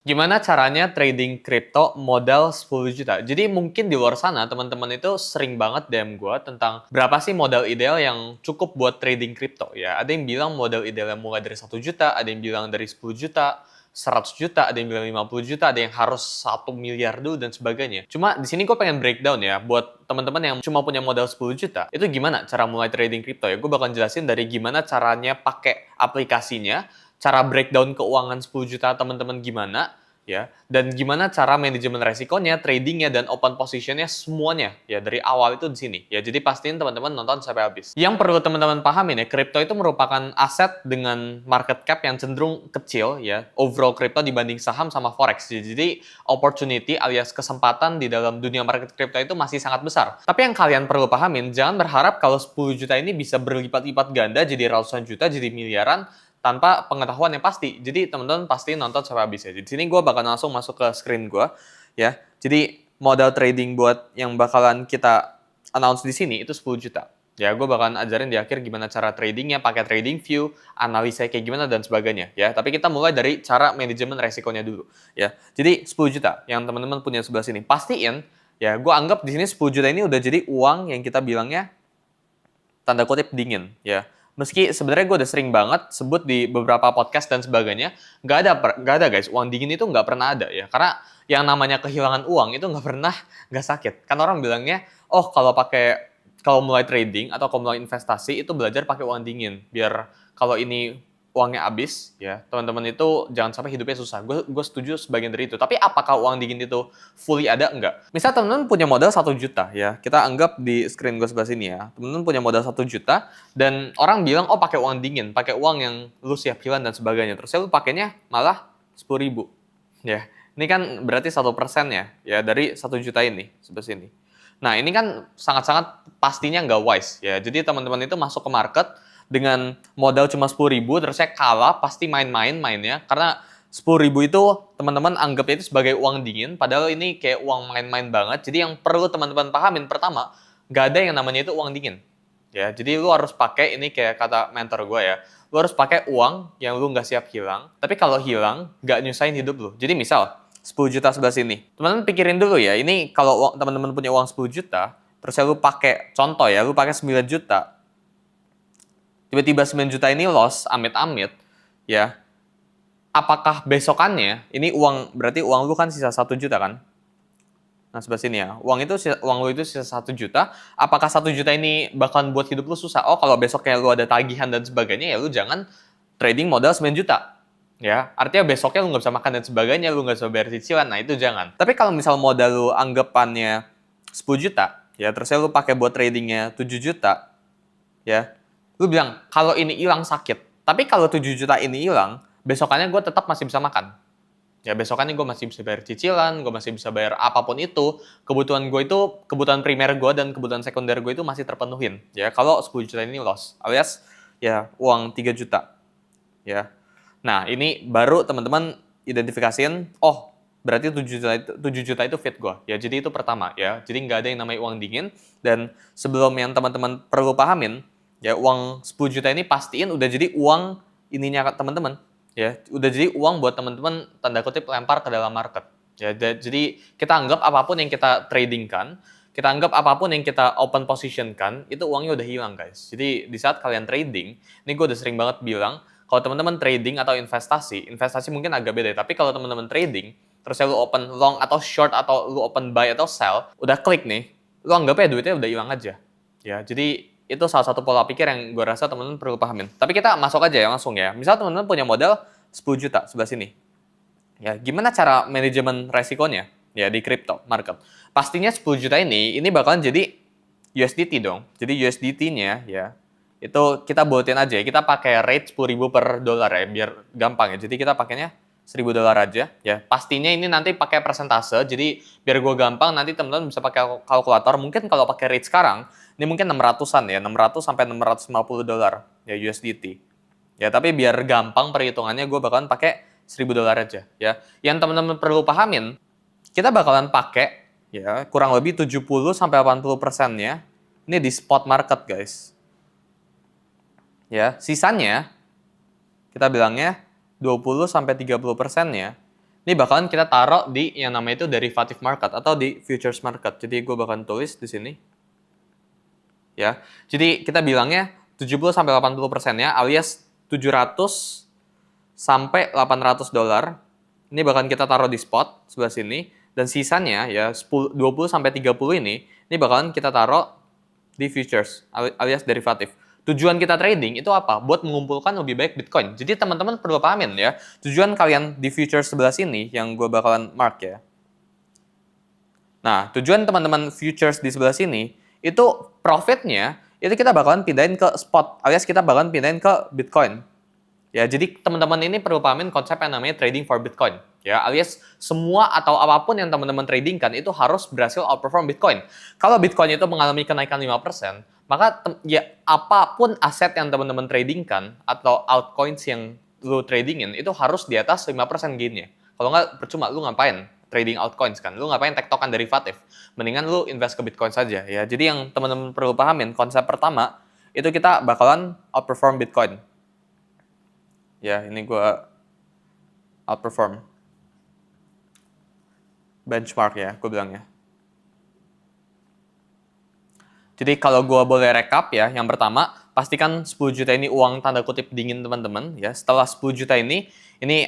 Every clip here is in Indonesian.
Gimana caranya trading kripto modal 10 juta? Jadi mungkin di luar sana teman-teman itu sering banget DM gue tentang berapa sih modal ideal yang cukup buat trading kripto ya. Ada yang bilang modal idealnya mulai dari 1 juta, ada yang bilang dari 10 juta, 100 juta, ada yang bilang 50 juta, ada yang harus 1 miliar dulu dan sebagainya. Cuma di sini gue pengen breakdown ya buat teman-teman yang cuma punya modal 10 juta. Itu gimana cara mulai trading kripto ya? Gue bakal jelasin dari gimana caranya pakai aplikasinya, cara breakdown keuangan 10 juta teman-teman gimana, ya, dan gimana cara manajemen resikonya, tradingnya, dan open positionnya semuanya, ya, dari awal itu di sini. Ya, jadi pastiin teman-teman nonton sampai habis. Yang perlu teman-teman pahamin ya, kripto itu merupakan aset dengan market cap yang cenderung kecil, ya, overall kripto dibanding saham sama forex. Jadi, opportunity alias kesempatan di dalam dunia market kripto itu masih sangat besar. Tapi yang kalian perlu pahamin, jangan berharap kalau 10 juta ini bisa berlipat-lipat ganda jadi ratusan juta, jadi miliaran, tanpa pengetahuan yang pasti. Jadi teman-teman pasti nonton sampai habis ya. Di sini gue bakal langsung masuk ke screen gue ya. Jadi modal trading buat yang bakalan kita announce di sini itu 10 juta. Ya, gue bakalan ajarin di akhir gimana cara tradingnya, pakai trading view, analisa kayak gimana dan sebagainya ya. Tapi kita mulai dari cara manajemen resikonya dulu ya. Jadi 10 juta yang teman-teman punya sebelah sini. Pastiin ya, gue anggap di sini 10 juta ini udah jadi uang yang kita bilangnya tanda kutip dingin ya. Meski sebenarnya gue udah sering banget sebut di beberapa podcast dan sebagainya, nggak ada guys, uang dingin itu nggak pernah ada ya. Karena yang namanya kehilangan uang itu nggak pernah nggak sakit. Kan orang bilangnya, oh kalau mulai trading atau kalau mulai investasi itu belajar pakai uang dingin, biar kalau ini uangnya habis ya teman-teman itu jangan sampai hidupnya susah. Gue setuju sebagian dari itu. Tapi apakah uang dingin itu fully ada? Enggak. Misal teman-teman punya modal 1 juta ya, kita anggap di screen gue sebelah sini ya, teman-teman punya modal 1 juta dan orang bilang oh pakai uang dingin, pakai uang yang lu siap hilang dan sebagainya. Terus lu pakainya malah 10.000 ya. Ini kan berarti 1% ya dari 1 juta ini sebelah sini. Nah ini kan sangat-sangat pastinya nggak wise ya. Jadi teman-teman itu masuk ke market dengan modal cuma 10.000, terus saya kalah, pasti main-main mainnya, karena 10.000 itu teman-teman anggapnya itu sebagai uang dingin, padahal ini kayak uang main-main banget. Jadi yang perlu teman-teman pahamin, pertama, nggak ada yang namanya itu uang dingin. Ya, jadi lu harus pakai, ini kayak kata mentor gue ya, lu harus pakai uang yang lu nggak siap hilang, tapi kalau hilang, nggak nyusahin hidup lu. Jadi misal, 10 juta sebelah sini. Teman-teman pikirin dulu ya, ini kalau teman-teman punya uang 10 juta, terus ya lu pakai, contoh ya, lu pakai 9 juta, tiba-tiba 9 juta ini loss, amit-amit, ya, apakah besokannya, ini uang, berarti uang lu kan sisa 1 juta kan? Nah, sebelah sini ya, uang lu itu sisa 1 juta, apakah 1 juta ini bakalan buat hidup lu susah? Oh, kalau besoknya lu ada tagihan dan sebagainya, ya lu jangan trading modal 9 juta. Ya, artinya besoknya lu nggak bisa makan dan sebagainya, lu nggak bisa bayar cicilan, nah itu jangan. Tapi kalau misal modal lu anggapannya 10 juta, ya, terusnya lu pakai buat tradingnya 7 juta, ya, lu bilang, kalau ini hilang sakit. Tapi kalau 7 juta ini hilang, besokannya gue tetap masih bisa makan. Ya besokannya gue masih bisa bayar cicilan, gue masih bisa bayar apapun itu. Kebutuhan gue itu, kebutuhan primer gue dan kebutuhan sekunder gue itu masih terpenuhin. Ya kalau 10 juta ini loss, alias ya uang 3 juta. Ya. Nah ini baru teman-teman identifikasiin, oh berarti 7 juta itu fit gue. Ya jadi itu pertama ya. Jadi nggak ada yang namanya uang dingin. Dan sebelum yang teman-teman perlu pahamin, ya uang 10 juta ini pastiin udah jadi uang ininya teman-teman. Ya, udah jadi uang buat teman-teman tanda kutip lempar ke dalam market. Ya, jadi kita anggap apapun yang kita tradingkan, kita anggap apapun yang kita open position kan, itu uangnya udah hilang guys. Jadi di saat kalian trading, ini gue udah sering banget bilang, kalau teman-teman trading atau investasi mungkin agak beda. Tapi kalau teman-teman trading, terus lu open long atau short atau lu open buy atau sell, udah klik nih, lu anggapnya duitnya udah hilang aja. Ya, jadi itu salah satu pola pikir yang gue rasa teman-teman perlu pahamin. Tapi kita masuk aja ya langsung ya. Misal teman-teman punya modal 10 juta sebelah sini. Ya, gimana cara manajemen resikonya? Ya, di crypto market. Pastinya 10 juta ini bakalan jadi USDT dong. Jadi USDT-nya ya, itu kita buatin aja ya. Kita pakai rate 10.000 per dolar ya, biar gampang ya. Jadi kita pakainya 1.000 dolar aja ya. Pastinya ini nanti pakai persentase. Jadi biar gue gampang nanti teman-teman bisa pakai kalkulator. Mungkin kalau pakai rate sekarang ini mungkin 600-an ya, 600 sampai 650 dolar ya USDT. Ya, tapi biar gampang perhitungannya gue bakalan pakai 1.000 dolar aja ya. Yang teman-teman perlu pahamin, kita bakalan pakai ya kurang lebih 70 sampai 80%-nya ini di spot market, guys. Ya, sisanya kita bilangnya 20 sampai 30%-nya Ini bakalan kita taruh di yang namanya itu derivative market atau di futures market. Jadi gue bakalan tulis di sini. Ya. Jadi kita bilangnya 70 sampai 80% ya, alias 700 sampai 800 dolar. Ini bakalan kita taruh di spot sebelah sini, dan sisanya ya 20 sampai 30 ini bakalan kita taruh di futures alias derivatif. Tujuan kita trading itu apa? Buat mengumpulkan lebih baik Bitcoin. Jadi teman-teman perlu pahamin ya, tujuan kalian di futures sebelah sini yang gue bakalan mark ya. Nah, tujuan teman-teman futures di sebelah sini itu profitnya itu kita bakalan pindahin ke spot alias kita bakalan pindahin ke Bitcoin. Ya, jadi teman-teman ini perlu pahamin konsep yang namanya trading for Bitcoin. Ya, alias semua atau apapun yang teman-teman tradingkan itu harus berhasil outperform Bitcoin. Kalau Bitcoin itu mengalami kenaikan 5%, maka ya apapun aset yang teman-teman tradingkan atau altcoins yang lu tradingin itu harus di atas 5% gainnya. Kalau nggak, percuma lu ngapain trading altcoins kan? Lu ngapain tektokan derivatif? Mendingan lu invest ke Bitcoin saja ya. Jadi yang teman-teman perlu pahamin, konsep pertama itu kita bakalan outperform Bitcoin. Ya, ini gue outperform benchmark ya, gue bilangnya. Jadi kalau gue boleh rekap ya, yang pertama, pastikan 10 juta ini uang tanda kutip dingin teman-teman. Ya, setelah 10 juta ini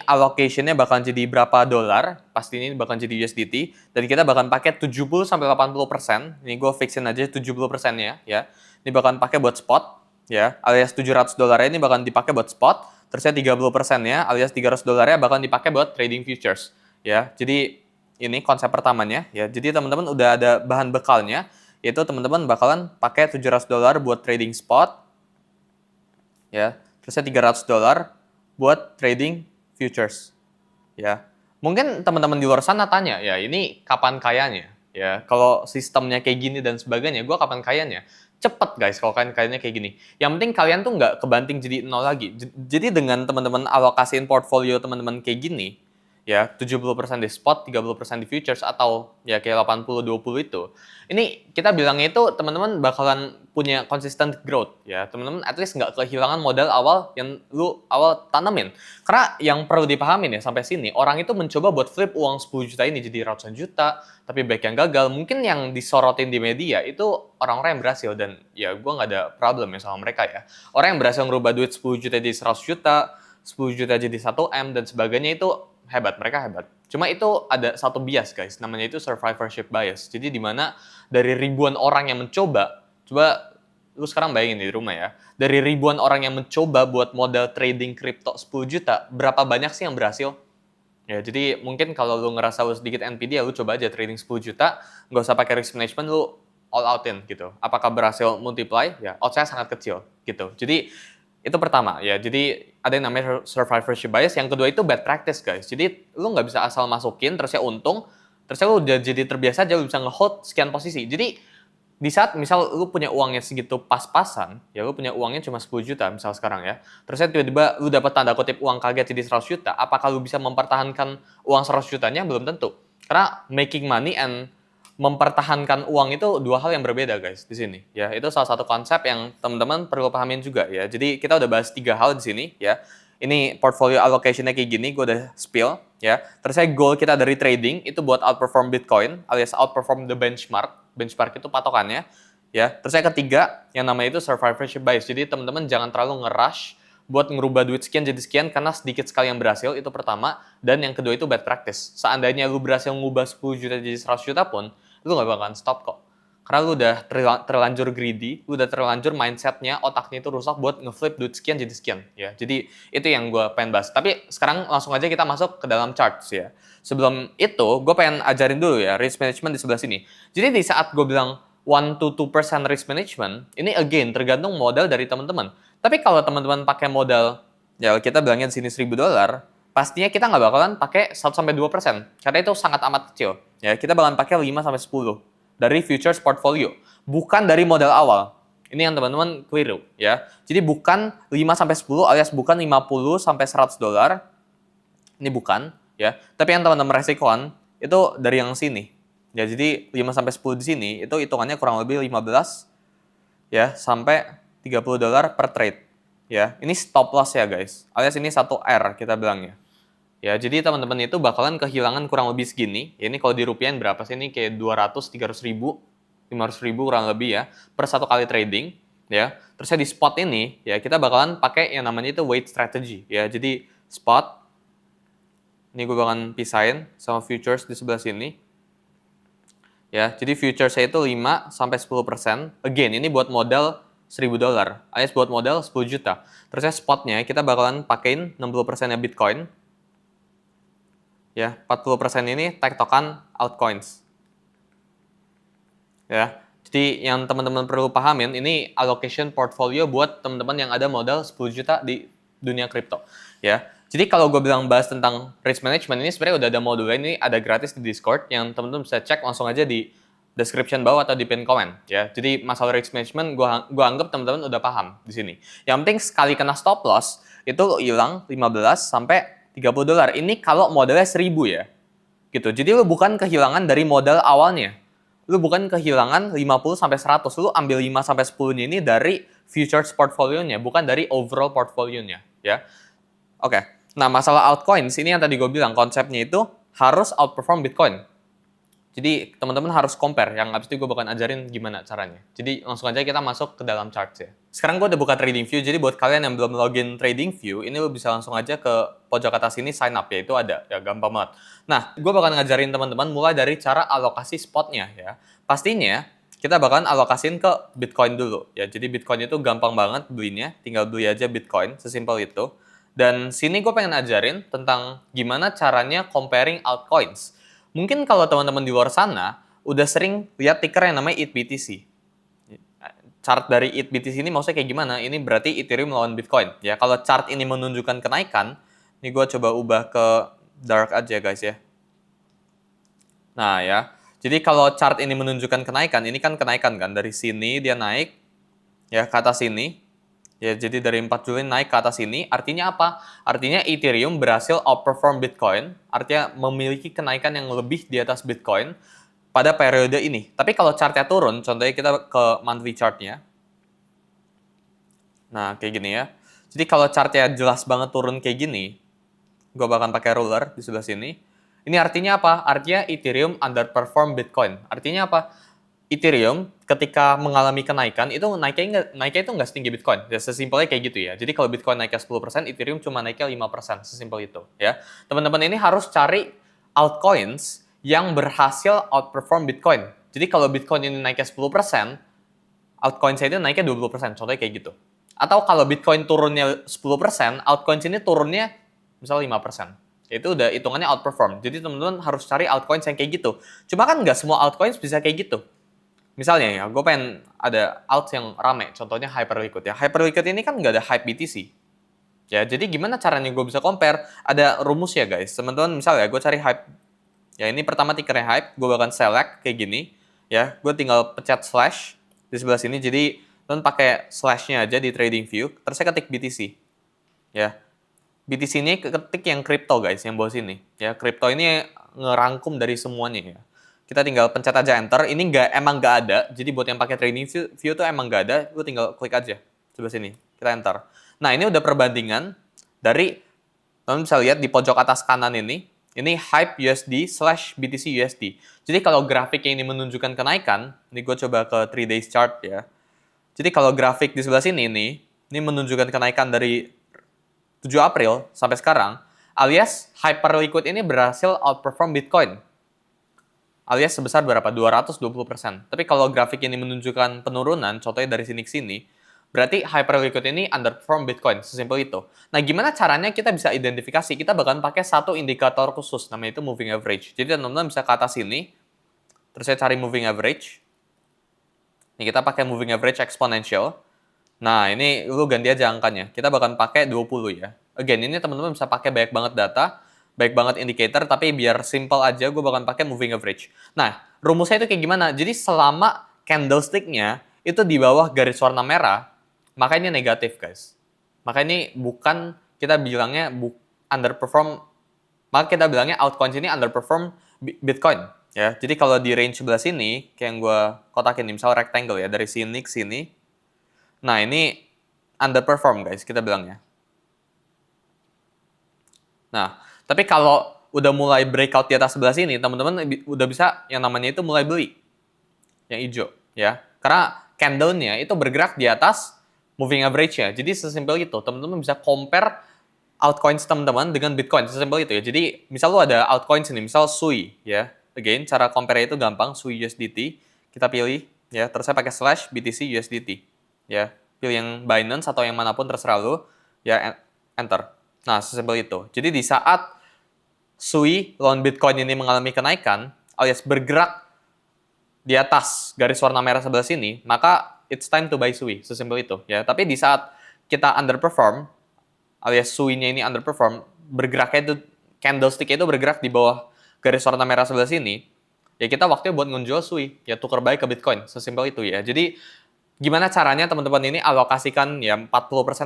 allocation-nya bakal jadi berapa dolar, pasti ini bakal jadi USDT, dan kita bakal pakai 70-80%, ini gue fixin aja 70%-nya ya. Ini bakal pakai buat spot, ya, alias 700 dolarnya ini bakal dipakai buat spot, terusnya 30%-nya alias 300 dolarnya bakal dipakai buat trading futures. Ya, jadi ini konsep pertamanya ya. Jadi teman-teman udah ada bahan bekalnya, yaitu teman-teman bakalan pakai 700 dolar buat trading spot, ya, terusnya 300 dolar buat trading futures, ya. Mungkin teman-teman di luar sana tanya, ya ini kapan kayanya? Ya, kalau sistemnya kayak gini dan sebagainya, gue kapan kayanya? Cepet guys, kalau kalian kayaknya kayak gini. Yang penting kalian tuh nggak kebanting jadi nol lagi. Jadi dengan teman-teman alokasiin portfolio teman-teman kayak gini, ya 70% di spot, 30% di futures, atau ya kayak 80-20 itu. Ini kita bilangnya itu teman-teman bakalan punya consistent growth ya. Teman-teman at least nggak kehilangan modal awal yang lu awal tanamin. Karena yang perlu dipahamin ya sampai sini, orang itu mencoba buat flip uang 10 juta ini jadi ratusan juta, tapi baik yang gagal. Mungkin yang disorotin di media itu orang-orang yang berhasil, dan ya gue nggak ada problem ya sama mereka ya. Orang yang berhasil ngerubah duit 10 juta jadi 100 juta, 10 juta jadi 1M dan sebagainya itu hebat, mereka hebat. Cuma itu ada satu bias guys, namanya itu survivorship bias. Jadi dimana dari ribuan orang yang mencoba, coba lu sekarang bayangin di rumah ya, dari ribuan orang yang mencoba buat modal trading kripto 10 juta, berapa banyak sih yang berhasil? Ya, jadi mungkin kalau lu ngerasa lu sedikit NPD ya lu coba aja trading 10 juta, nggak usah pakai risk management, lu all outin gitu. Apakah berhasil multiply? Ya, odds-nya sangat kecil gitu. Jadi itu pertama ya, jadi ada yang namanya survivorship bias. Yang kedua itu bad practice guys. Jadi lu nggak bisa asal masukin terusnya untung, terusnya lu udah jadi terbiasa aja lu bisa nge-hold sekian posisi. Jadi di saat misal lu punya uangnya segitu pas-pasan, ya lu punya uangnya cuma 10 juta misal sekarang ya, terusnya tiba-tiba lu dapat tanda kutip uang kaget jadi 100 juta, apakah lu bisa mempertahankan uang 100 jutanya? Belum tentu. Karena making money and mempertahankan uang itu dua hal yang berbeda guys di sini ya. Itu salah satu konsep yang teman-teman perlu pahamin juga ya. Jadi kita udah bahas 3 hal di sini ya. Ini portfolio allocation-nya kayak gini, gue udah spill ya. Terus saya goal kita dari trading itu buat outperform Bitcoin alias outperform the benchmark. Benchmark itu patokannya ya. Terus yang ketiga yang namanya itu survivorship bias. Jadi teman-teman jangan terlalu nge-rush buat ngerubah duit sekian jadi sekian karena sedikit sekali yang berhasil, itu pertama. Dan yang kedua itu bad practice. Seandainya lu berhasil ngubah 10 juta jadi 100 juta pun, lu gak bakalan stop kok. Karena lu udah terlanjur greedy, lu udah terlanjur mindsetnya, otaknya itu rusak buat ngeflip duit sekian jadi sekian. Ya, jadi itu yang gue pengen bahas. Tapi sekarang langsung aja kita masuk ke dalam charts ya. Sebelum itu, gue pengen ajarin dulu ya risk management di sebelah sini. Jadi di saat gue bilang 1-2% risk management, ini again tergantung modal dari teman-teman. Tapi kalau teman-teman pakai modal, ya kita bilangnya di sini $1.000, pastinya kita nggak bakalan pakai 1-2%, karena itu sangat amat kecil. Ya, kita bakalan pakai 5-10 dari futures portfolio, bukan dari modal awal. Ini yang teman-teman keliru ya. Jadi bukan 5-10 alias bukan 50-100 dolar. Ini bukan ya. Tapi yang teman-teman resikoan itu dari yang sini. Ya, jadi 5-10 di sini itu hitungannya kurang lebih 15 ya sampai 30 dolar per trade. Ya, ini stop loss ya guys. Alias ini 1 R kita bilangnya. Ya, jadi teman-teman itu bakalan kehilangan kurang lebih segini. Ya, ini kalau di rupiah berapa sih? Ini kayak 200, 300 ribu, 500 ribu kurang lebih ya, per satu kali trading. Ya, terusnya di spot ini, ya kita bakalan pakai yang namanya itu weight strategy. Ya, jadi spot, ini gue bakalan pisahin sama futures di sebelah sini. Ya, jadi futuresnya itu 5-10%. Again, ini buat modal $1.000, alias buat modal 10 juta. Terusnya spotnya kita bakalan pakein 60%-nya Bitcoin. Ya, 40% ini tektokan altcoins. Ya. Jadi yang teman-teman perlu pahamin ini allocation portfolio buat teman-teman yang ada modal 10 juta di dunia kripto. Ya. Jadi kalau gue bilang bahas tentang risk management ini sebenarnya udah ada modulnya, ini ada gratis di Discord yang teman-teman bisa cek langsung aja di description bawah atau di pin comment ya. Jadi masalah risk management gua anggap teman-teman udah paham di sini. Yang penting sekali kena stop loss itu hilang 15 sampai $30. Ini kalau modalnya 1000 ya. Gitu. Jadi lu bukan kehilangan dari modal awalnya. Lu bukan kehilangan 50 sampai 100. Lu ambil 5 sampai 10-nya ini dari futures portfolio-nya, bukan dari overall portfolio-nya, ya. Oke. Nah, masalah altcoins ini yang tadi gue bilang konsepnya itu harus outperform Bitcoin. Jadi teman-teman harus compare, yang abis itu gue bakal ajarin gimana caranya. Jadi langsung aja kita masuk ke dalam chart ya. Sekarang gue udah buka TradingView, jadi buat kalian yang belum login TradingView, ini lo bisa langsung aja ke pojok atas sini sign up ya, itu ada, ya gampang banget. Nah, gue bakal ngajarin teman-teman mulai dari cara alokasi spotnya ya. Pastinya kita bakalan alokasin ke Bitcoin dulu ya. Jadi Bitcoin itu gampang banget belinya, tinggal beli aja Bitcoin, sesimpel itu. Dan sini gue pengen ajarin tentang gimana caranya comparing altcoins. Mungkin kalau teman-teman di luar sana udah sering lihat ticker yang namanya ETH-BTC. Chart dari ETH-BTC ini maksudnya kayak gimana? Ini berarti Ethereum lawan Bitcoin. Ya, kalau chart ini menunjukkan kenaikan, ini gue coba ubah ke dark aja guys ya. Nah ya, jadi kalau chart ini menunjukkan kenaikan, ini kan kenaikan kan dari sini dia naik ya ke atas sini. Ya, jadi dari 4 Juli naik ke atas ini, artinya apa? Artinya Ethereum berhasil outperform Bitcoin, artinya memiliki kenaikan yang lebih di atas Bitcoin pada periode ini. Tapi kalau chartnya turun, contohnya kita ke monthly chartnya. Nah, kayak gini ya. Jadi kalau chartnya jelas banget turun kayak gini, gue bakal pakai ruler di sebelah sini. Ini artinya apa? Artinya Ethereum underperform Bitcoin. Artinya apa? Ethereum ketika mengalami kenaikan itu naiknya itu nggak setinggi Bitcoin. Ya, sesimpelnya kayak gitu ya. Jadi kalau Bitcoin naiknya 10%, Ethereum cuma naiknya 5%. Sesimpel itu ya. Teman-teman ini harus cari altcoins yang berhasil outperform Bitcoin. Jadi kalau Bitcoin ini naiknya 10%, altcoins itu naiknya 20%. Contohnya kayak gitu. Atau kalau Bitcoin turunnya 10%, altcoins ini turunnya misalnya 5%. Itu udah hitungannya outperform. Jadi teman-teman harus cari altcoins yang kayak gitu. Cuma kan nggak semua altcoins bisa kayak gitu. Misalnya ya, gue pengen ada alt yang rame, contohnya Hyperliquid ya. Hyperliquid ini kan nggak ada hype BTC. Ya, jadi gimana caranya gue bisa compare? Ada rumus ya guys. Teman-teman misalnya gue cari hype. Ya, ini pertama tickernya hype, gue bakal select kayak gini. Ya, gue tinggal pencet slash di sebelah sini. Jadi teman pakai slashnya aja di TradingView. Terus saya ketik BTC. Ya, BTC ini ketik yang crypto guys, yang bawah sini. Ya, crypto ini ngerangkum dari semuanya ya. Kita tinggal pencet aja enter. Ini emang nggak ada. Jadi buat yang pakai TradingView tuh emang nggak ada. Lu tinggal klik aja sebelah sini. Kita enter. Nah, ini udah perbandingan dari, teman bisa lihat di pojok atas kanan ini. Ini hype USD / BTC USD. Jadi kalau grafiknya ini menunjukkan kenaikan, ini gue coba ke 3 days chart ya. Jadi kalau grafik di sebelah sini ini menunjukkan kenaikan dari 7 April sampai sekarang, alias Hyperliquid ini berhasil outperform Bitcoin. Alias sebesar berapa? 220%. Tapi kalau grafik ini menunjukkan penurunan, contohnya dari sini ke sini, berarti Hyperliquid ini underperform Bitcoin, sesimpel itu. Nah, gimana caranya kita bisa identifikasi? Kita bahkan pakai satu indikator khusus, namanya itu moving average. Jadi teman-teman bisa ke atas sini, terus saya cari moving average. Ini kita pakai moving average exponential. Nah, ini lu ganti aja angkanya. Kita bakal pakai 20 ya. Again, ini teman-teman bisa pakai banyak banget data, baik banget indicator, tapi biar simple aja, gue bakal pakai moving average. Nah, rumusnya itu kayak gimana? Jadi selama candlestick-nya itu di bawah garis warna merah, maka ini negatif, guys. Maka ini bukan, kita bilangnya underperform, maka kita bilangnya altcoins ini underperform Bitcoin. Ya, jadi kalau di range sebelah sini, kayak yang gue kotakin, misal rectangle ya, dari sini ke sini. Nah, ini underperform, guys, kita bilangnya. Nah, Tapi kalau udah mulai breakout di atas sebelah sini, teman-teman udah bisa yang namanya itu mulai beli. Yang hijau, ya. Karena candle-nya itu bergerak di atas moving average-nya. Jadi sesimpel itu, teman-teman bisa compare altcoins teman-teman dengan Bitcoin. Sesimpel itu ya. Jadi misal lu ada altcoins ini, misal SUI, ya. Again, cara compare itu gampang, SUI USDT. Kita pilih, ya. Terus saya pakai slash BTC USDT, ya. Pilih yang Binance atau yang manapun terserah lu, ya. Enter. Nah, sesimpel itu. Jadi di saat SUI lawan Bitcoin ini mengalami kenaikan, alias bergerak di atas garis warna merah sebelah sini, maka it's time to buy SUI, sesimpel itu ya. Tapi di saat kita underperform, alias SUI-nya ini underperform, bergeraknya itu candlestick itu bergerak di bawah garis warna merah sebelah sini, ya kita waktunya buat ngejual SUI, ya tukar baik ke Bitcoin, sesimpel itu ya. Jadi gimana caranya teman-teman ini alokasikan ya 40%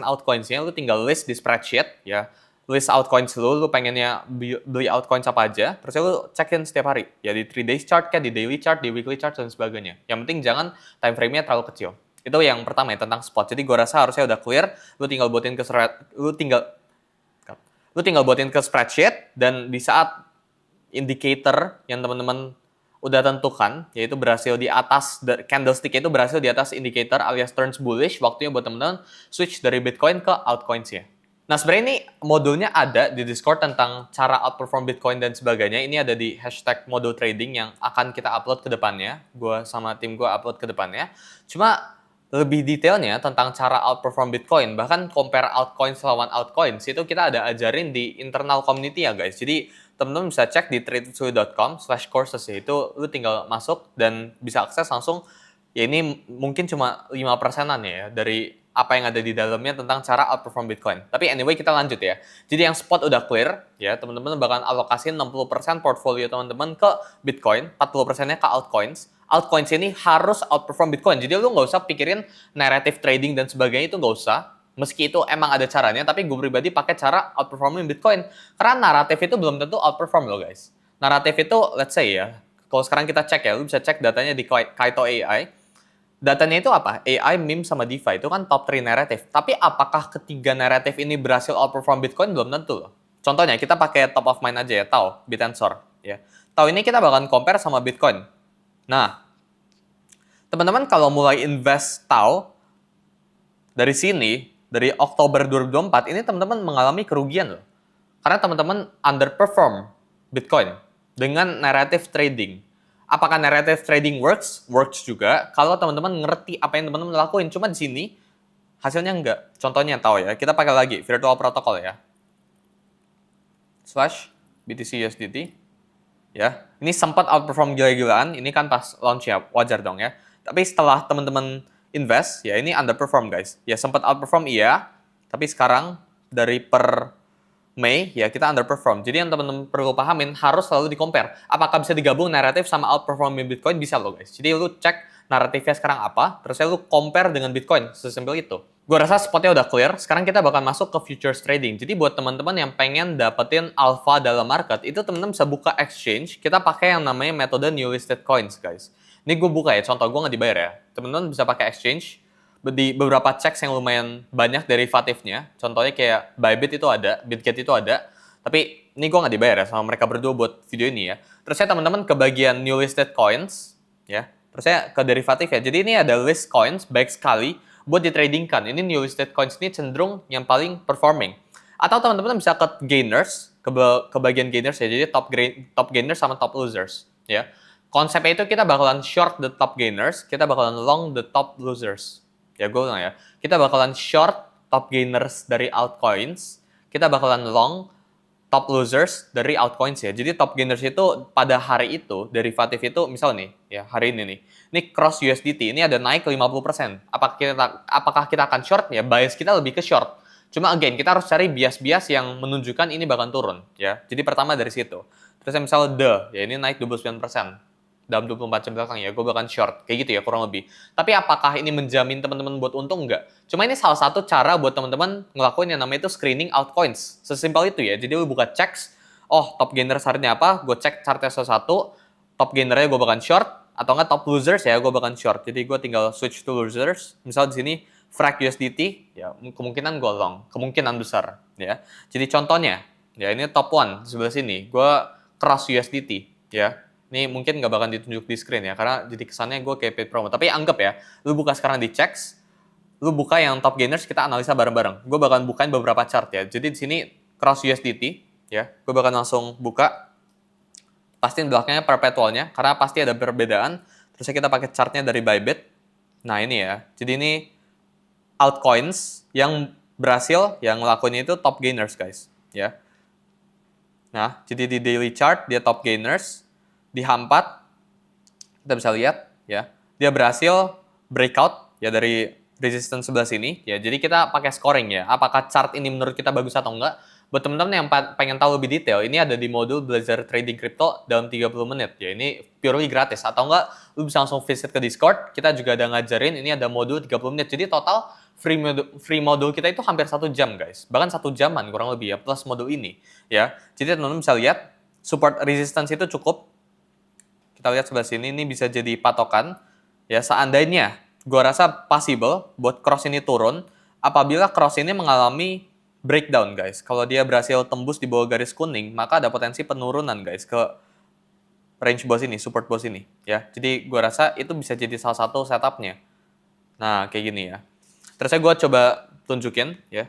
altcoins-nya, lu tinggal list di spreadsheet ya. List altcoins lu pengennya beli altcoins apa aja, terus lu cekin setiap hari. Ya di 3 days chart, di daily chart, di weekly chart, dan sebagainya. Yang penting jangan time frame-nya terlalu kecil. Itu yang pertama ya, tentang spot. Jadi gua rasa harusnya udah clear, lu tinggal buatin ke spreadsheet, dan di saat indicator yang teman-teman udah tentukan, yaitu berhasil di atas, candlestick itu berhasil di atas indicator alias turns bullish, waktunya buat teman-teman switch dari Bitcoin ke altcoins-nya. Nah, sebenarnya ini modulnya ada di Discord tentang cara outperform Bitcoin dan sebagainya. Ini ada di hashtag modul trading yang akan kita upload ke depannya. Gue sama tim gue upload ke depannya. Cuma lebih detailnya tentang cara outperform Bitcoin, bahkan compare altcoins lawan altcoins, itu kita ada ajarin di internal community ya guys. Jadi teman-teman bisa cek di tradesui.com/courses ya. Itu lu tinggal masuk dan bisa akses langsung. Ya ini mungkin cuma 5%-an ya dari apa yang ada di dalamnya tentang cara outperform Bitcoin. Tapi anyway, kita lanjut ya. Jadi yang spot udah clear, ya teman-teman bakal alokasiin 60% portfolio teman-teman ke Bitcoin, 40%-nya ke altcoins. Altcoins ini harus outperform Bitcoin. Jadi lu nggak usah pikirin narrative trading dan sebagainya, itu nggak usah. Meski itu emang ada caranya, tapi gue pribadi pakai cara outperforming Bitcoin. Karena naratif itu belum tentu outperform loh guys. Naratif itu, let's say ya, kalau sekarang kita cek ya, lu bisa cek datanya di Kaito AI. Datanya itu apa? AI, meme, sama DeFi. Itu kan top 3 naratif. Tapi apakah ketiga naratif ini berhasil outperform Bitcoin? Belum tentu loh. Contohnya, kita pakai top of mind aja ya, TAO, Bitensor. Ya. TAO ini kita bakalan compare sama Bitcoin. Nah, teman-teman kalau mulai invest TAO, dari sini, dari Oktober 2024, ini teman-teman mengalami kerugian loh. Karena teman-teman underperform Bitcoin dengan naratif trading. Apakah narrative trading works? Works juga. Kalau teman-teman ngerti apa yang teman-teman lakuin. Cuma di sini hasilnya enggak. Contohnya tahu ya. Kita pakai lagi virtual protocol ya. Slash BTC USDT. Ya. Ini sempat outperform gila-gilaan. Ini kan pas launch ya. Wajar dong ya. Tapi setelah teman-teman invest, ya ini underperform guys. Ya sempat outperform iya. Tapi sekarang dari per Mei, ya kita underperform. Jadi yang teman-teman perlu pahamin, harus selalu di-compare. Apakah bisa digabung naratif sama outperforming Bitcoin? Bisa loh guys. Jadi lu cek naratifnya sekarang apa, terus lu compare dengan Bitcoin. Sesimpel itu. Gue rasa spotnya udah clear. Sekarang kita bakal masuk ke futures trading. Jadi buat teman-teman yang pengen dapetin alpha dalam market, itu teman-teman bisa buka exchange. Kita pakai yang namanya metode new listed coins guys. Ini gue buka ya, contoh gue nggak dibayar ya. Teman-teman bisa pakai exchange. Di beberapa checks yang lumayan banyak derivatifnya, contohnya kayak Bybit itu ada, Bitget itu ada, tapi ini gue nggak dibayar ya sama mereka berdua buat video ini ya. Terus saya teman-teman ke bagian new listed coins, ya, terus saya ke derivatif ya. Jadi ini ada list coins, baik sekali buat ditradingkan. Ini new listed coins ini cenderung yang paling performing. Atau teman-teman bisa ke gainers, ke bagian gainers ya, jadi top gainers sama top losers, ya. Konsepnya itu kita bakalan short the top gainers, kita bakalan long the top losers. Ya gue bilang ya, kita bakalan short top gainers dari altcoins, kita bakalan long top losers dari altcoins ya. Jadi top gainers itu pada hari itu, derivatif itu misal nih, ya hari ini cross USDT, ini ada naik ke 50%. Apakah kita akan short? Ya bias kita lebih ke short. Cuma again, kita harus cari bias-bias yang menunjukkan ini bakal turun ya. Jadi pertama dari situ. Terus misal ya ini naik 29%. Dalam 24 jam belakang ya, gue bakal short. Kayak gitu ya, kurang lebih. Tapi apakah ini menjamin teman-teman buat untung? Enggak. Cuma ini salah satu cara buat teman-teman ngelakuin yang namanya itu screening altcoins. Sesimpel itu ya. Jadi lu buka checks, oh top gainer hari ini apa, gue cek chartnya satu, top gainernya gue bakal short, atau enggak top losers ya, gue bakal short. Jadi gue tinggal switch to losers. Misal di sini, frag USDT, ya kemungkinan gue long. Kemungkinan besar. Ya. Jadi contohnya, Ya, ini top one sebelah sini. Gue cross USDT, ya. Ini mungkin nggak bakal ditunjuk di screen ya, karena jadi kesannya gue kayak paid promo. Tapi anggap ya, lu buka sekarang di checks, lu buka yang top gainers, kita analisa bareng-bareng. Gue bakal bukain beberapa chart ya. Jadi di sini cross USDT, ya. Gue bakal langsung buka. Pastiin belakangnya perpetualnya, karena pasti ada perbedaan. Terusnya kita pakai chartnya dari Bybit. Nah ini ya, jadi ini altcoins yang berhasil, yang ngelakuin itu top gainers guys, ya. Nah, jadi di daily chart dia top gainers, di H4 kita bisa lihat ya, dia berhasil breakout ya dari resistance sebelah sini ya. Jadi kita pakai scoring ya. Apakah chart ini menurut kita bagus atau enggak? Buat teman-teman yang pengen tahu lebih detail, ini ada di modul belajar trading crypto dalam 30 menit ya. Ini purely gratis, atau enggak lu bisa langsung visit ke Discord. Kita juga ada ngajarin, ini ada modul 30 menit. Jadi total free modul kita itu hampir 1 jam guys. Bahkan 1 jaman kurang lebih ya, plus modul ini ya. Jadi teman-teman bisa lihat support resistance itu cukup. Kita lihat sebelah sini, ini bisa jadi patokan ya. Seandainya gua rasa possible buat cross ini turun apabila cross ini mengalami breakdown guys. Kalau dia berhasil tembus di bawah garis kuning, maka ada potensi penurunan guys ke range bawah sini, support bawah sini ya. Jadi gua rasa itu bisa jadi salah satu setupnya. Nah kayak gini ya. Terus gue coba tunjukin ya.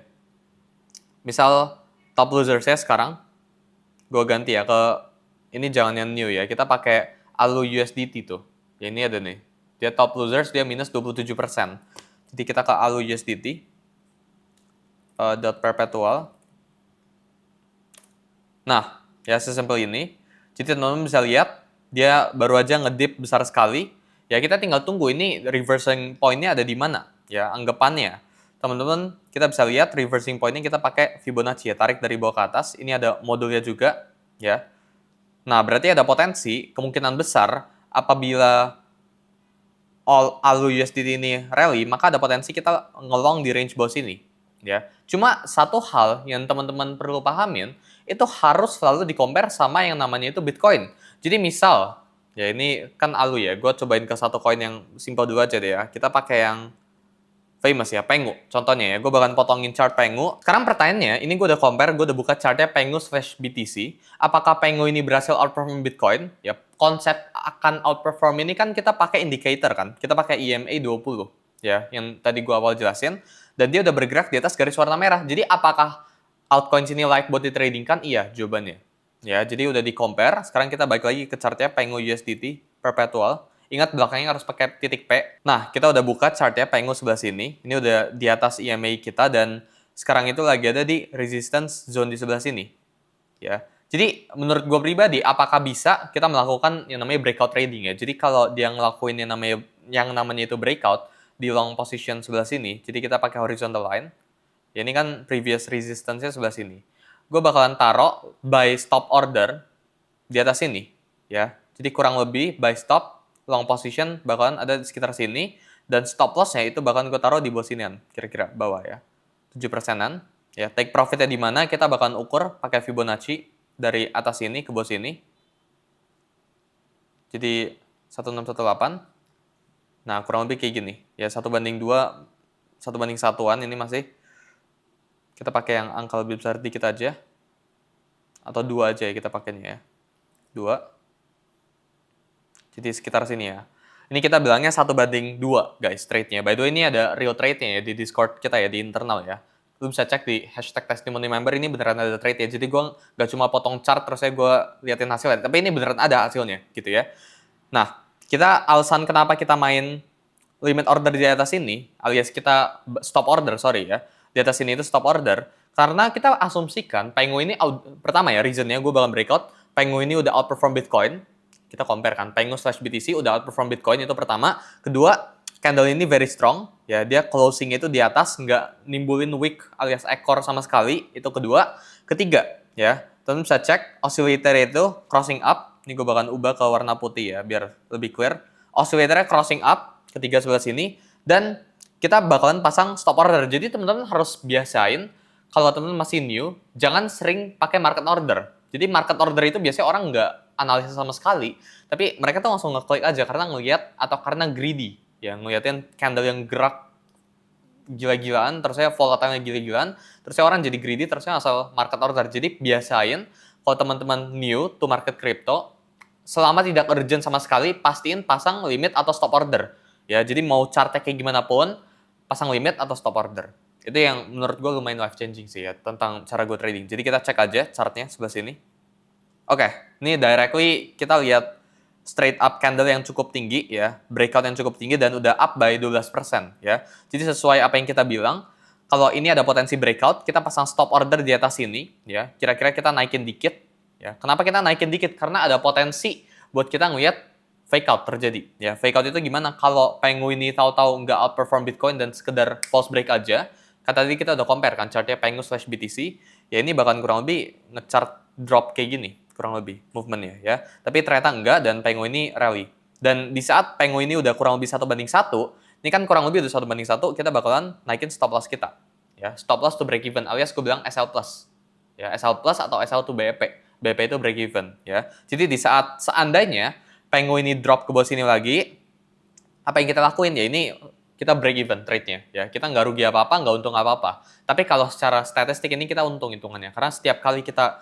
Misal top loser saya sekarang, gue ganti ya ke, ini jangan yang new ya. Kita pakai ALU USDT tuh. Ya ini ada nih. Dia top losers, dia minus 27%. Jadi kita ke ALU USDT. Dot perpetual. Nah, ya sesimpel ini. Jadi teman-teman bisa lihat, dia baru aja ngedip besar sekali. Ya kita tinggal tunggu ini reversing point-nya ada di mana. Ya anggapannya. Teman-teman kita bisa lihat reversing point-nya kita pakai Fibonacci ya. Tarik dari bawah ke atas. Ini ada modulnya juga. Ya. Nah berarti ada potensi, kemungkinan besar apabila ALU USDT ini rally, maka ada potensi kita ngelong di range bawah sini. Ya, cuma satu hal yang teman-teman perlu pahamin, itu harus selalu di-compare sama yang namanya itu Bitcoin. Jadi misal, ya ini kan ALU ya, gue cobain ke satu koin yang simple dulu aja deh ya. Kita pakai yang famous ya, Pengu. Contohnya ya, gue bakal potongin chart Pengu. Sekarang pertanyaannya, ini gue udah compare, gue udah buka chartnya Pengu/BTC. Apakah Pengu ini berhasil outperform Bitcoin? Ya, konsep akan outperform ini kan kita pakai indicator kan. Kita pakai EMA 20 ya, yang tadi gue awal jelasin. Dan dia udah bergerak di atas garis warna merah. Jadi apakah altcoins ini layak buat di trading kan? Iya, jawabannya. Ya, jadi udah di compare. Sekarang kita balik lagi ke chartnya Pengu USDT perpetual. Ingat belakangnya harus pakai titik P. Nah, kita udah buka chartnya Pengu sebelah sini. Ini udah di atas EMA kita dan sekarang itu lagi ada di resistance zone di sebelah sini. Ya. Jadi menurut gue pribadi, apakah bisa kita melakukan yang namanya breakout trading ya? Jadi kalau dia ngelakuin yang namanya itu breakout di long position sebelah sini, jadi kita pakai horizontal line. Ya ini kan previous resistance-nya sebelah sini. Gue bakalan taruh buy stop order di atas sini, ya. Jadi kurang lebih buy stop long position bakalan ada di sekitar sini dan stop loss-nya itu bakalan gue taruh di bawah sinian, kira-kira bawah ya. 7%-an. Ya, take profit-nya di mana kita bakalan ukur pakai Fibonacci dari atas sini ke bawah sini. Jadi 1618. Nah, kurang lebih kayak gini. Ya, 1/2, 1/1-an ini masih. Kita pakai yang angka lebih besar dikit aja. Atau 2 aja ya kita pakainya ya. 2. Jadi sekitar sini ya. Ini kita bilangnya 1/2 guys trade-nya. By the way ini ada real trade-nya ya di Discord kita ya, di internal ya. Lu bisa cek di #testimony_member, ini beneran ada trade ya. Jadi gue nggak cuma potong chart terus gue liatin hasilnya. Tapi ini beneran ada hasilnya gitu ya. Nah, kita alasan kenapa kita main limit order di atas ini, alias kita stop order, sorry ya. Di atas ini itu stop order. Karena kita asumsikan Pengu ini, pertama ya reasonnya gue bakal breakout, Pengu ini udah outperform Bitcoin. Kita compare kan, Pengu/BTC udah outperform Bitcoin itu pertama. Kedua, candle ini very strong. Ya, dia closing itu di atas, nggak nimbulin wick alias ekor sama sekali. Itu kedua. Ketiga, ya, teman-teman bisa cek oscillator itu crossing up. Ini gue bakalan ubah ke warna putih ya, biar lebih clear. Oscillatornya crossing up, ketiga sebelah sini. Dan kita bakalan pasang stop order. Jadi teman-teman harus biasain, kalau teman-teman masih new, jangan sering pakai market order. Jadi market order itu biasanya orang nggak analisa sama sekali. Tapi mereka tuh langsung ngeklik aja karena ngelihat atau karena greedy. Ya, ngeliatin candle yang gerak gila-gilaan, terusnya volatile gila-gilaan, terusnya orang jadi greedy, terusnya asal market order. Jadi biasain kalau teman-teman new to market crypto, selama tidak urgent sama sekali, pastiin pasang limit atau stop order. Ya, jadi mau chartnya kayak gimana pun, pasang limit atau stop order. Itu yang menurut gue lumayan life changing sih ya, tentang cara gue trading. Jadi kita cek aja chartnya sebelah sini. Oke, ini directly kita lihat straight up candle yang cukup tinggi ya, breakout yang cukup tinggi dan udah up by 12% ya. Jadi sesuai apa yang kita bilang, kalau ini ada potensi breakout, kita pasang stop order di atas sini ya. Kira-kira kita naikin dikit ya. Kenapa kita naikin dikit? Karena ada potensi buat kita ngelihat fake out terjadi ya. Fake out itu gimana? Kalau Penguin ini tahu-tahu nggak outperform Bitcoin dan sekedar false break aja, kan tadi kita udah compare kan chartnya Pengu/BTC, ya ini bahkan kurang lebih ngechart drop kayak gini, kurang lebih movementnya ya. Tapi ternyata enggak dan Pengu ini rally. Dan di saat Pengu ini udah kurang lebih 1:1, ini kan kurang lebih udah 1:1, kita bakalan naikin stop loss kita. Ya, stop loss to break even alias gue bilang SL plus. Ya, SL plus atau SL to BP. BP itu break even ya. Jadi di saat seandainya Pengu ini drop ke bawah sini lagi, apa yang kita lakuin ya ini kita break even trade-nya ya. Kita nggak rugi apa-apa, nggak untung apa-apa. Tapi kalau secara statistik ini kita untung hitungannya. Karena setiap kali kita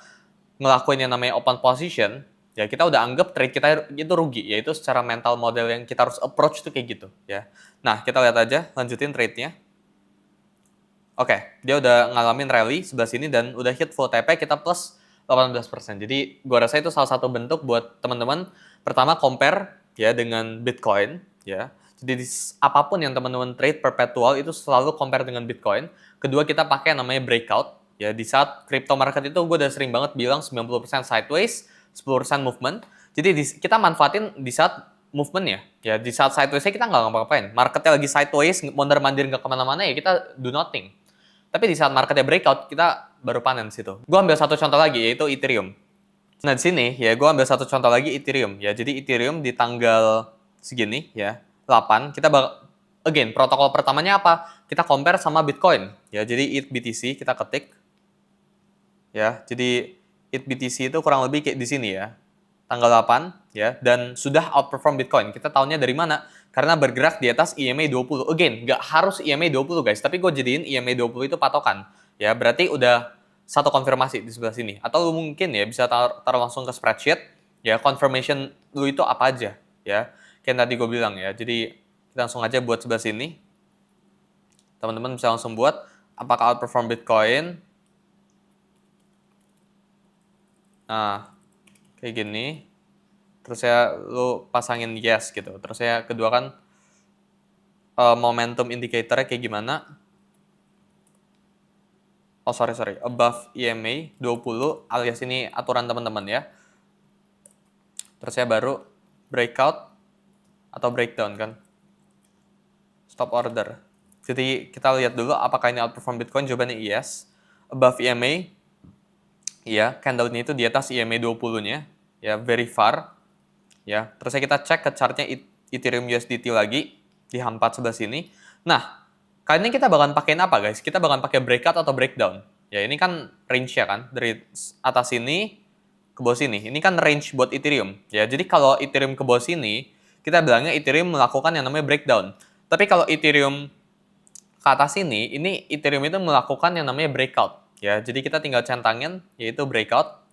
ngelakuin yang namanya open position, ya kita udah anggap trade kita itu rugi. Yaitu secara mental model yang kita harus approach tuh kayak gitu ya. Nah, kita lihat aja, lanjutin trade-nya. Oke, dia udah ngalamin rally sebelah sini dan udah hit full TP, kita plus 18%. Jadi gua rasa itu salah satu bentuk buat teman-teman pertama compare ya dengan Bitcoin ya. Jadi apapun yang teman-teman trade perpetual itu selalu compare dengan Bitcoin. Kedua, kita pakai yang namanya breakout ya. Di saat crypto market itu gue udah sering banget bilang 90% sideways, 10% movement. Jadi kita manfaatin di saat movement ya. Di saat sideways kita nggak ngapa-ngapain. Marketnya lagi sideways, mondar-mandir nggak kemana-mana ya kita do nothing. Tapi di saat marketnya breakout, kita baru panen situ. Gue ambil satu contoh lagi, yaitu Ethereum. Nah, di sini ya gue ambil satu contoh lagi Ethereum ya. Jadi Ethereum di tanggal segini ya, 8, kita again, protokol pertamanya apa? Kita compare sama Bitcoin ya. Jadi ETH/BTC kita ketik ya. Jadi ETH/BTC itu kurang lebih kayak di sini ya. Tanggal 8 ya, dan sudah outperform Bitcoin. Kita tahunya dari mana? Karena bergerak di atas EMA 20. Again, nggak harus EMA 20 guys, tapi gue jadiin EMA 20 itu patokan. Ya, berarti udah satu konfirmasi di sebelah sini. Atau lu mungkin ya bisa taruh langsung ke spreadsheet, ya confirmation lu itu apa aja. Ya, kayak tadi gue bilang ya. Jadi kita langsung aja buat sebelah sini. Teman-teman bisa langsung buat apakah outperform Bitcoin. Nah, kayak gini. Terus ya lu pasangin yes gitu. Terus ya kedua kan momentum indicatornya kayak gimana. Oh sorry, above EMA 20 alias ini aturan teman-teman ya. Terus ya baru breakout atau breakdown kan. Stop order. Jadi kita lihat dulu apakah ini outperform Bitcoin, jawabannya yes. Above EMA, ya candle-nya itu di atas EMA 20-nya, ya very far. Ya, terusnya kita cek ke chartnya Ethereum USDT lagi di H4 sebelah sini. Nah, kali ini kita bakalan pakein apa guys? Kita bakalan pakai breakout atau breakdown. Ya, ini kan range ya kan, dari atas sini ke bawah sini. Ini kan range buat Ethereum. Ya, jadi kalau Ethereum ke bawah sini, kita bilangnya Ethereum melakukan yang namanya breakdown. Tapi kalau Ethereum ke atas ini Ethereum itu melakukan yang namanya breakout. Ya, jadi kita tinggal centangin yaitu breakout.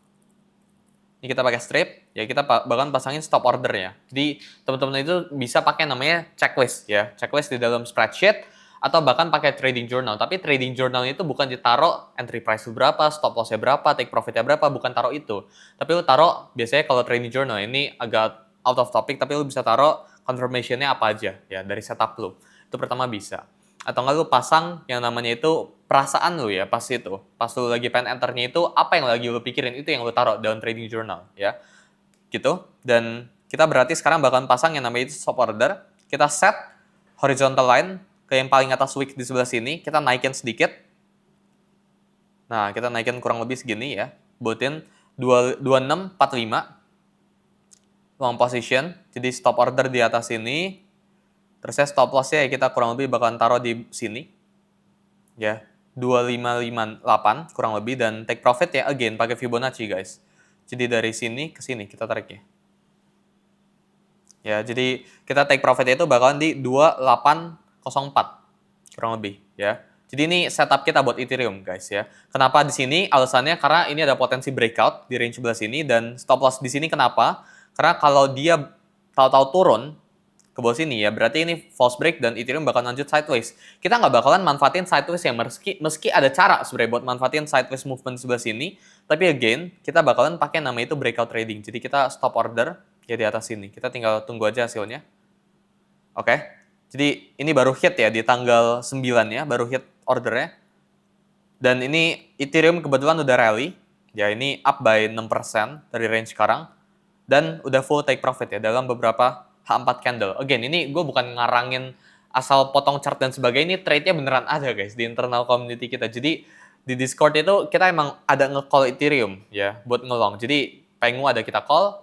Ini kita pakai strip, ya kita bahkan pasangin stop ordernya. Jadi teman-teman itu bisa pakai namanya checklist ya, checklist di dalam spreadsheet atau bahkan pakai trading journal. Tapi trading journal itu bukan ditaruh entry price berapa, stop loss-nya berapa, take profit-nya berapa, bukan taruh itu. Tapi lu taruh biasanya kalau trading journal ini agak out of topic, tapi lu bisa taruh confirmation-nya apa aja ya dari setup lu. Itu pertama bisa. Atau enggak lu pasang yang namanya itu perasaan lu ya pas itu. Pas lu lagi pengen enternya itu apa yang lagi lu pikirin itu yang lu taruh dalam trading journal ya. Gitu. Dan kita berarti sekarang bakalan pasang yang namanya itu stop order. Kita set horizontal line ke yang paling atas wick di sebelah sini, kita naikin sedikit. Nah, kita naikin kurang lebih segini ya. Buatin 2645 long position. Jadi stop order di atas sini. Terus ya stop loss-nya ya kita kurang lebih bakalan taruh di sini. Ya, 2558 kurang lebih dan take profit ya again pakai Fibonacci guys. Jadi dari sini ke sini kita tariknya. Ya, jadi kita take profit itu bakalan di 2804. kurang lebih ya. Jadi ini setup kita buat Ethereum guys ya. Kenapa di sini? Alasannya karena ini ada potensi breakout di range sebelah sini dan stop loss di sini kenapa? Karena kalau dia tahu-tahu turun ke bawah sini ya, berarti ini false break dan Ethereum bakal lanjut sideways. Kita nggak bakalan manfaatin sideways ya, meski ada cara sebenarnya buat manfaatin sideways movement sebelah sini, tapi again, kita bakalan pakai nama itu breakout trading. Jadi kita stop order ya di atas sini. Kita tinggal tunggu aja hasilnya. Oke. Jadi ini baru hit ya di tanggal 9 ya, baru hit ordernya. Dan ini Ethereum kebetulan udah rally. Ya ini up by 6% dari range sekarang. Dan udah full take profit ya dalam beberapa H4 candle. Again, ini gue bukan ngarangin asal potong chart dan sebagainya. Ini trade-nya beneran ada guys di internal community kita. Jadi di Discord itu kita emang ada nge-call Ethereum ya buat ngelong. Jadi Pengu ada kita call,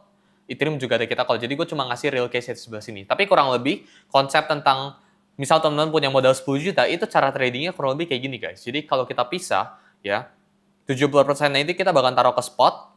Ethereum juga ada kita call. Jadi gue cuma ngasih real case di sebelah sini. Tapi kurang lebih konsep tentang misal teman-teman punya modal 10 juta, itu cara tradingnya kurang lebih kayak gini guys. Jadi kalau kita pisah ya, 70%-nya itu kita bakal taruh ke spot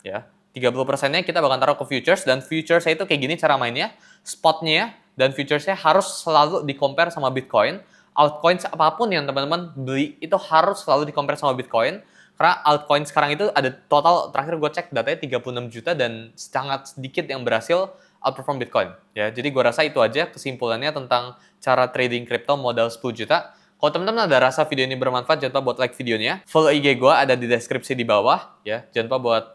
ya. 30%-nya kita bakal taruh ke futures dan futuresnya itu kayak gini cara mainnya. Spotnya dan futuresnya harus selalu di-compare sama Bitcoin. Altcoins apapun yang teman-teman beli itu harus selalu di-compare sama Bitcoin. Karena altcoin sekarang itu ada total, terakhir gue cek datanya 36 juta dan sangat sedikit yang berhasil outperform Bitcoin. Ya, jadi gue rasa itu aja kesimpulannya tentang cara trading crypto modal 10 juta. Kalau teman-teman ada rasa video ini bermanfaat, jangan lupa buat like videonya. Follow IG gue ada di deskripsi di bawah. Ya, jangan lupa buat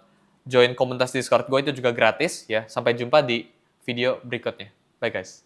join komunitas Discord gue, itu juga gratis. Ya, sampai jumpa di video berikutnya. Bye guys.